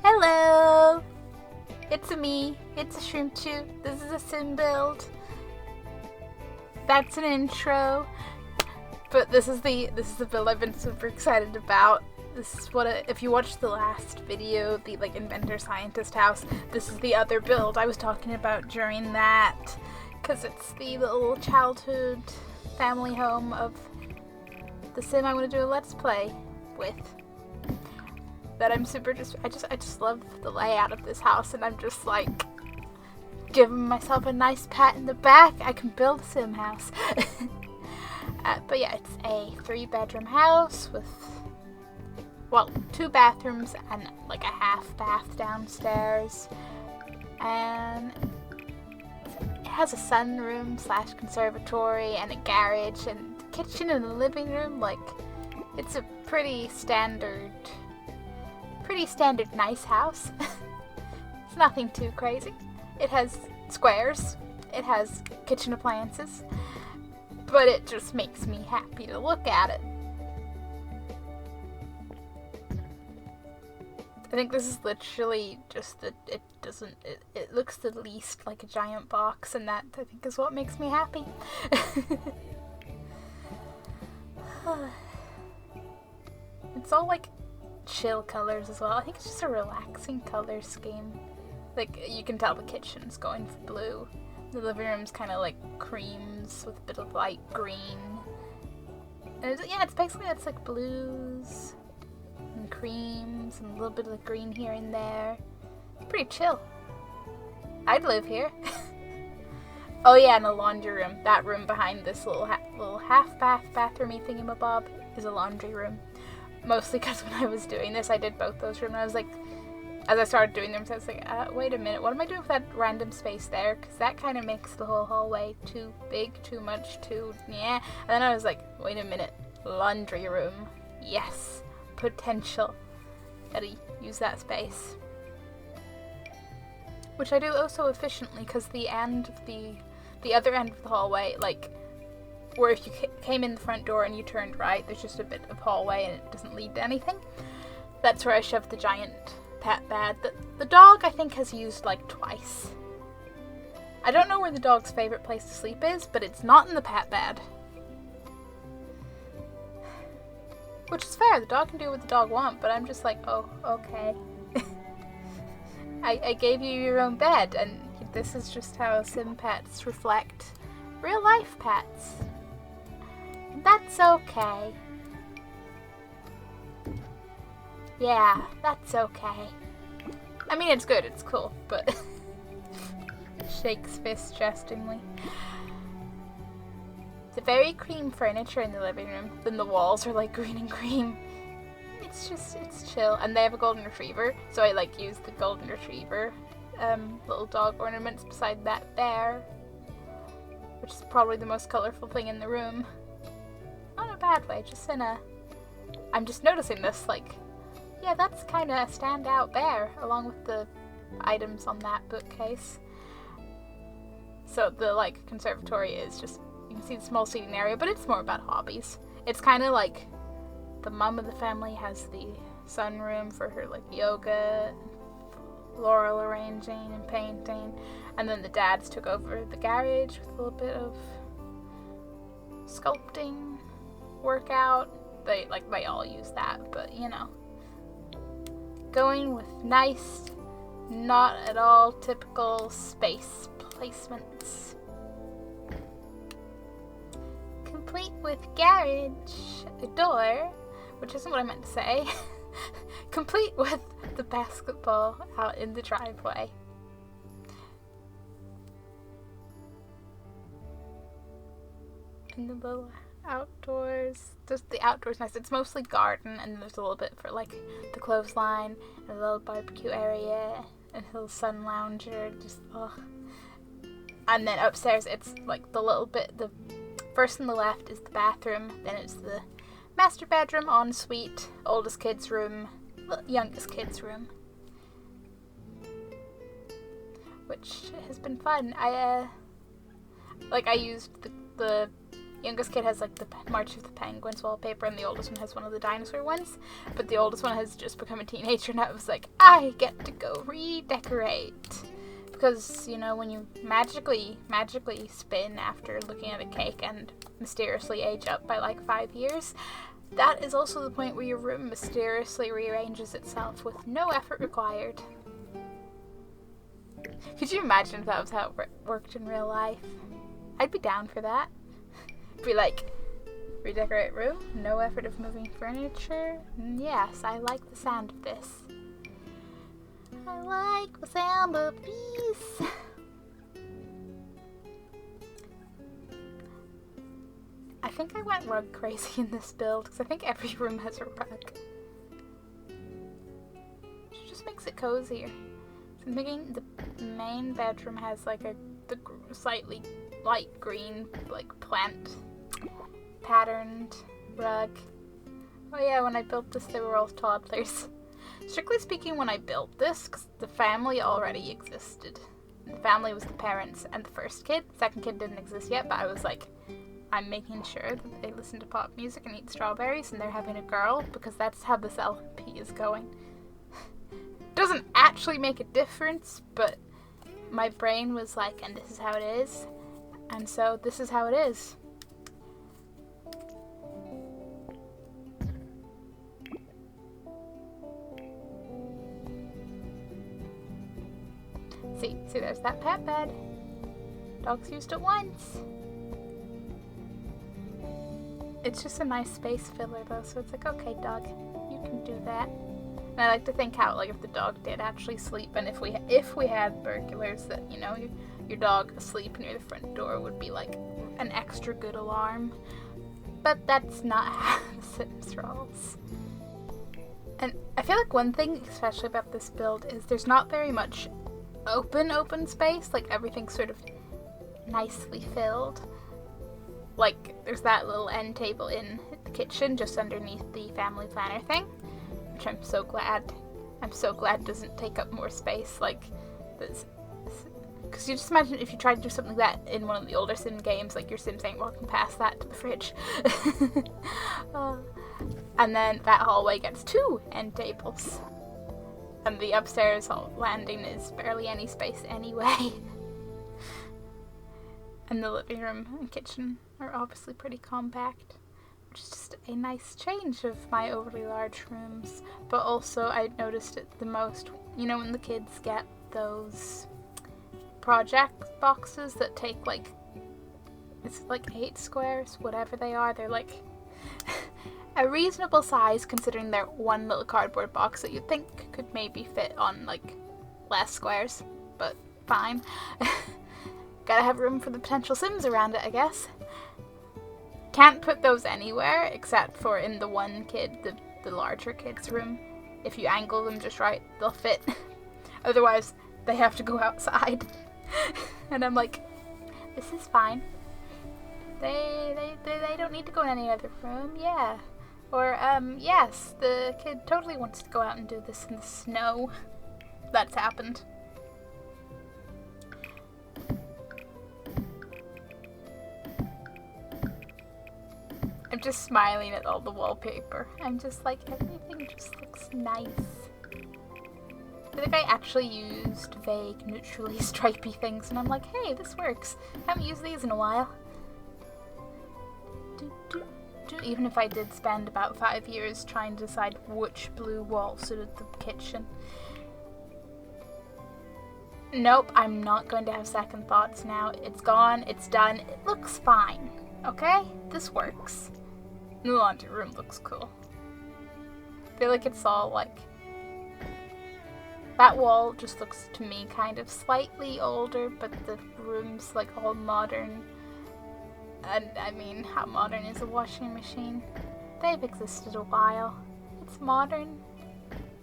Hello! It's me. It's a Shrimpchu. This is a sim build. That's an intro. But this is the build I've been super excited about. This is if you watched the last video, the inventor scientist house, this is the other build I was talking about during that, because it's the little childhood family home of the sim I want to do a let's play with. That I'm super I just love the layout of this house, and I'm just like giving myself a nice pat in the back. I can build a sim house. But yeah, it's a 3-bedroom house with, well, 2 bathrooms and like a half bath downstairs, and it has a sunroom / conservatory and a garage and kitchen and a living room. Like, it's a pretty standard nice house. It's nothing too crazy. It has squares, it has kitchen appliances, but it just makes me happy to look at it. I think this is literally just that it looks the least like a giant box, and that I think is what makes me happy. It's all like chill colors as well. I think it's just a relaxing color scheme. Like, you can tell the kitchen's going for blue. The living room's kind of like creams with a bit of light green. And it's basically, it's like blues and creams and a little bit of the green here and there. It's pretty chill. I'd live here. Oh yeah, and a laundry room. That room behind this little half bathroomy thingamabob is a laundry room. Mostly because when I was doing this, I did both those rooms, and I was like, as I started doing them, so I was like, wait a minute, what am I doing with that random space there? Because that kind of makes the whole hallway too big, too much, yeah. And then I was like, wait a minute, laundry room. Yes, potential. Gotta use that space. Which I do also efficiently, because the other end of the hallway, like, where if you came in the front door and you turned right, there's just a bit of hallway and it doesn't lead to anything. That's where I shoved the giant pet bed that the dog, I think, has used like twice. I don't know where the dog's favorite place to sleep is, but it's not in the pet bed. Which is fair, the dog can do what the dog wants, but I'm just like, oh, okay. I gave you your own bed, and this is just how sim pets reflect real life pets. And that's okay. Yeah, that's okay. I mean, it's good, it's cool, but shakes fist jestingly. It's a very cream furniture in the living room. Then the walls are like green and cream. It's chill. And they have a golden retriever, so I like use the golden retriever little dog ornaments beside that there, which is probably the most colorful thing in the room. Not in a bad way, just in a... I'm just noticing this, like, yeah, that's kind of a standout bear, along with the items on that bookcase. So the, like, conservatory is just, you can see the small seating area, but it's more about hobbies. It's kind of like the mom of the family has the sunroom for her, like, yoga, floral arranging and painting, and then the dads took over the garage with a little bit of sculpting, workout. They all use that, but you know. Going with nice, not at all typical space placements. Complete with garage, a door, which isn't what I meant to say. Complete with the basketball out in the driveway. And the little outdoors, just the outdoors nice. It's mostly garden, and there's a little bit for like the clothesline and a little barbecue area and a little sun lounger, just And then upstairs it's like the little bit, the first on the left is the bathroom, then it's the master bedroom, ensuite, oldest kid's room, youngest kid's room, which has been fun. I used the youngest kid has like the March of the Penguins wallpaper, and the oldest one has one of the dinosaur ones. But the oldest one has just become a teenager, and I was like, I get to go redecorate. Because, you know, when you magically spin after looking at a cake and mysteriously age up by like 5 years, that is also the point where your room mysteriously rearranges itself with no effort required. Could you imagine if that was how it worked in real life? I'd be down for that. Be like, redecorate room, no effort of moving furniture. Yes, I like the sound of this. I like the sound of peace. I think I went rug crazy in this build because I think every room has a rug. It just makes it cozier. So I'm thinking the main bedroom has like the slightly light green like plant patterned rug. Oh yeah, when I built this they were all toddlers. Strictly speaking, when I built this, because the family already existed. The family was the parents and the first kid. The second kid didn't exist yet, but I was like, I'm making sure that they listen to pop music and eat strawberries and they're having a girl, because that's how this LP is going. Doesn't actually make a difference, but my brain was like, and this is how it is, and so this is how it is. See, there's that pet bed. Dog's used it once. It's just a nice space filler though, so it's like, okay, dog, you can do that. And I like to think how, like, if the dog did actually sleep, and if we had burglars, that, you know, your dog asleep near the front door would be like an extra good alarm. But that's not how the Sims rolls. And I feel like one thing, especially about this build, is there's not very much open space. Like, everything's sort of nicely filled. Like, there's that little end table in the kitchen just underneath the family planner thing, which I'm so glad doesn't take up more space. Like, because you just imagine if you tried to do something like that in one of the older Sim games, like, your Sims ain't walking past that to the fridge. And then that hallway gets 2 end tables. And the upstairs landing is barely any space anyway. And the living room and kitchen are obviously pretty compact, which is just a nice change of my overly large rooms. But also I noticed it the most, you know, when the kids get those project boxes that take like, it's like 8 squares, whatever they are, they're like a reasonable size considering they're one little cardboard box that you'd think could maybe fit on like less squares, but fine. Gotta have room for the potential Sims around it, I guess. Can't put those anywhere except for in the one kid, the larger kid's room. If you angle them just right, they'll fit. Otherwise, they have to go outside. And I'm like, this is fine. They don't need to go in any other room, yeah. Or, yes, the kid totally wants to go out and do this in the snow. That's happened. I'm just smiling at all the wallpaper. I'm just like, everything just looks nice. I think I actually used vague, neutrally stripy things, and I'm like, hey, this works. Haven't used these in a while. Even if I did spend about 5 years trying to decide which blue wall suited the kitchen. Nope, I'm not going to have second thoughts now. It's gone, it's done, it looks fine. Okay? This works. The laundry room looks cool. I feel like it's all like... That wall just looks to me kind of slightly older, but the room's like all modern. And I mean, how modern is a washing machine? They've existed a while. It's modern,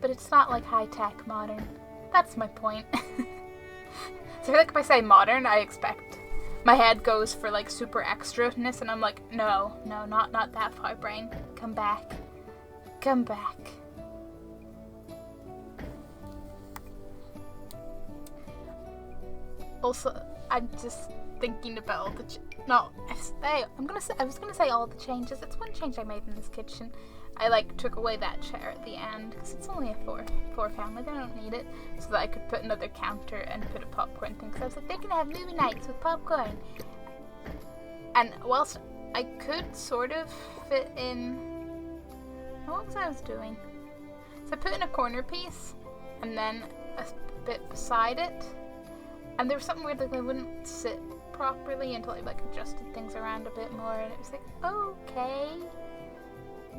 but it's not like high-tech modern. That's my point. So I feel like if I say modern, I expect my head goes for like super extra-ness, and I'm like, no, not that far, brain. Come back. Come back. Also, I'm just thinking about all the No, I was gonna say all the changes. It's one change I made in this kitchen. I like took away that chair at the end because it's only a four family. They don't need it, so that I could put another counter and put a popcorn thing. Because I was like, they can have movie nights with popcorn. And whilst I could sort of fit in, what was I doing? So I put in a corner piece and then a bit beside it, and there was something weird, like they wouldn't sit properly until I like adjusted things around a bit more, and it was like, okay,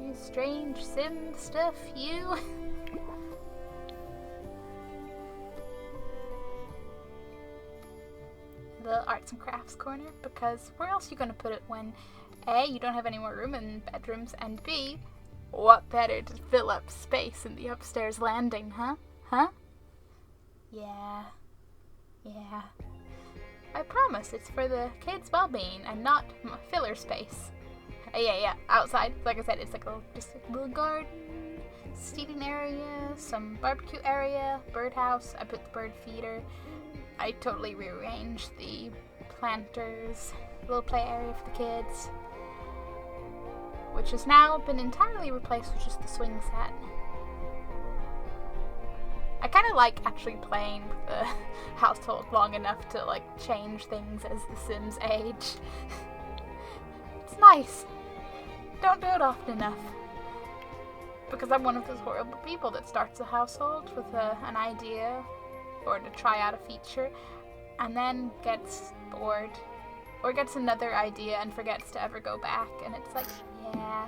you strange sim stuff, you. The arts and crafts corner, because where else are you gonna put it when A, you don't have any more room in bedrooms, and B, what better to fill up space in the upstairs landing, huh? Yeah. I promise it's for the kids' well-being and not filler space. Yeah. Outside, like I said, it's like just a little garden, seating area, some barbecue area, birdhouse. I put the bird feeder. I totally rearranged the planters, little play area for the kids, which has now been entirely replaced with just the swing set. I kind of like actually playing with the household long enough to like change things as the Sims age. It's nice. Don't do it often enough. Because I'm one of those horrible people that starts a household with an idea or to try out a feature and then gets bored or gets another idea and forgets to ever go back, and it's like, yeah.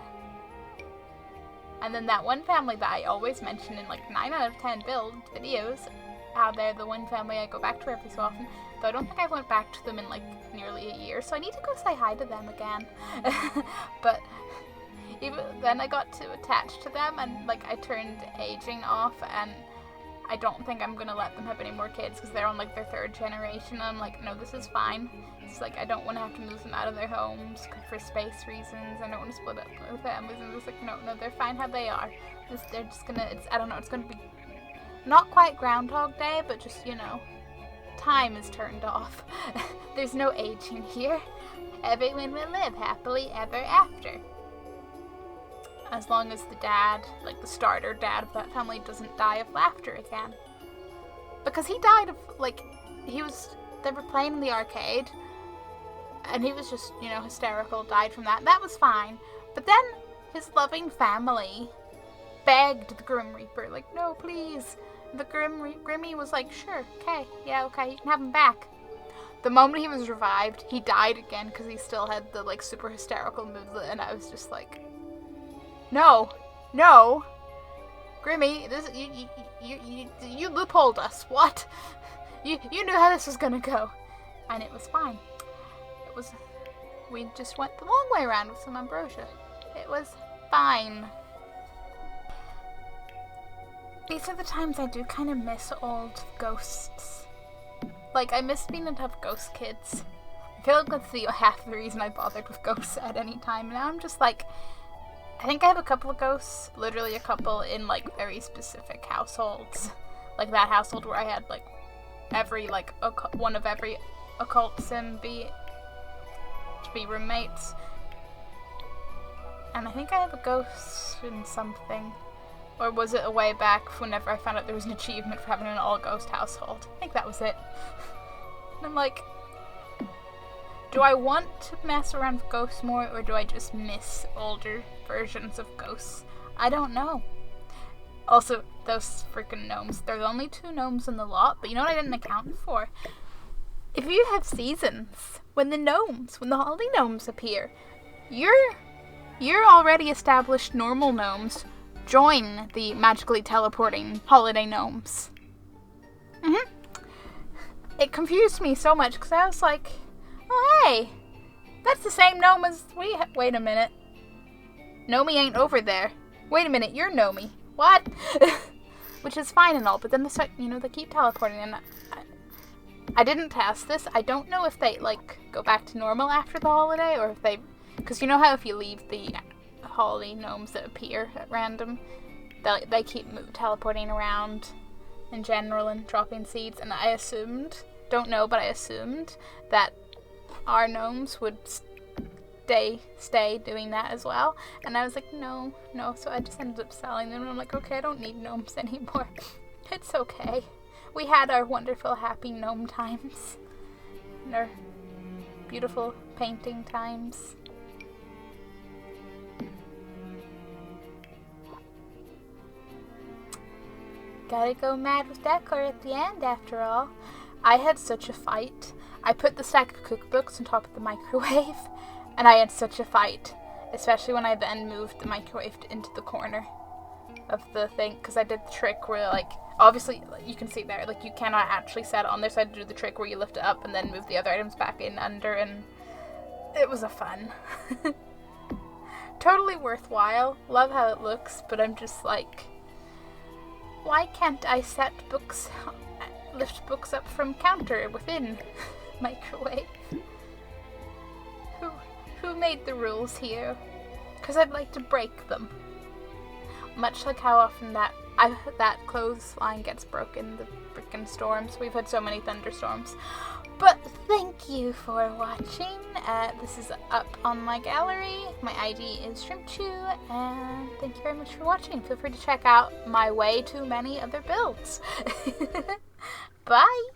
And then that one family that I always mention in like 9 out of 10 build videos, how they're the one family I go back to every so often, though I don't think I went back to them in like nearly a year, so I need to go say hi to them again. But even then I got too attached to them, and like I turned aging off, and I don't think I'm gonna let them have any more kids because they're on like their 3rd generation, and I'm like, no, this is fine. It's like I don't want to have to move them out of their homes for space reasons. I don't want to split up their families. And I'm just like, no, they're fine how they are. They're just gonna, I don't know, it's gonna be not quite Groundhog Day, but just, time is turned off. There's no aging here. Everyone will live happily ever after. As long as the dad, like the starter dad of that family, doesn't die of laughter again. Because he died of, they were playing in the arcade, and he was just, hysterical, died from that. That was fine. But then his loving family begged the Grim Reaper, like, no, please. The Grimmy was like, sure, okay, you can have him back. The moment he was revived, he died again because he still had the, super hysterical moves, and I was just like, no, Grimmy, this, you loopholed us, what? You knew how this was gonna go, and it was fine. We just went the long way around with some ambrosia. It was fine. These are the times I do kind of miss old ghosts. Like, I miss being able to have ghost kids. I feel like that's half the reason I bothered with ghosts at any time. Now I'm just like, I think I have a couple of ghosts, literally a couple in, very specific households. Like that household where I had, every, one of every occult sim to be roommates. And I think I have a ghost in something. Or was it a way back whenever I found out there was an achievement for having an all-ghost household? I think that was it. And I'm like, do I want to mess around with ghosts more, or do I just miss older versions of ghosts? I don't know. Also, those freaking gnomes. They're the only 2 gnomes in the lot, but you know what I didn't account for? If you have seasons, when the holiday gnomes appear, your already established normal gnomes join the magically teleporting holiday gnomes. It confused me so much because I was like, oh hey, that's the same gnome as wait a minute. Nomi ain't over there. Wait a minute, you're Nomi. What? Which is fine and all, but then they start, they keep teleporting, and I didn't test this. I don't know if they, go back to normal after the holiday, or if they, because you know how if you leave the holiday gnomes that appear at random, they keep teleporting around in general and dropping seeds, and I assumed, don't know, but I assumed that our gnomes would stay doing that as well. And I was like, no. So I just ended up selling them. And I'm like, okay, I don't need gnomes anymore. It's okay. We had our wonderful, happy gnome times. And our beautiful painting times. Gotta go mad with Decor at the end, after all. I had such a fight. I put the stack of cookbooks on top of the microwave, and I had such a fight. Especially when I then moved the microwave into the corner of the thing, because I did the trick where, like, obviously, you can see there, like, you cannot actually set it on there, so I had to do the trick where you lift it up and then move the other items back in under, and it was a fun. Totally worthwhile. Love how it looks, but I'm just like, why can't I lift books up from counter within microwave? Who made the rules here? Because I'd like to break them. Much like how often that clothesline gets broken, the frickin' storms. We've had so many thunderstorms. But thank you for watching. This is up on my gallery. My ID is Shrimpchu, and thank you very much for watching. Feel free to check out my way too many other builds. Bye!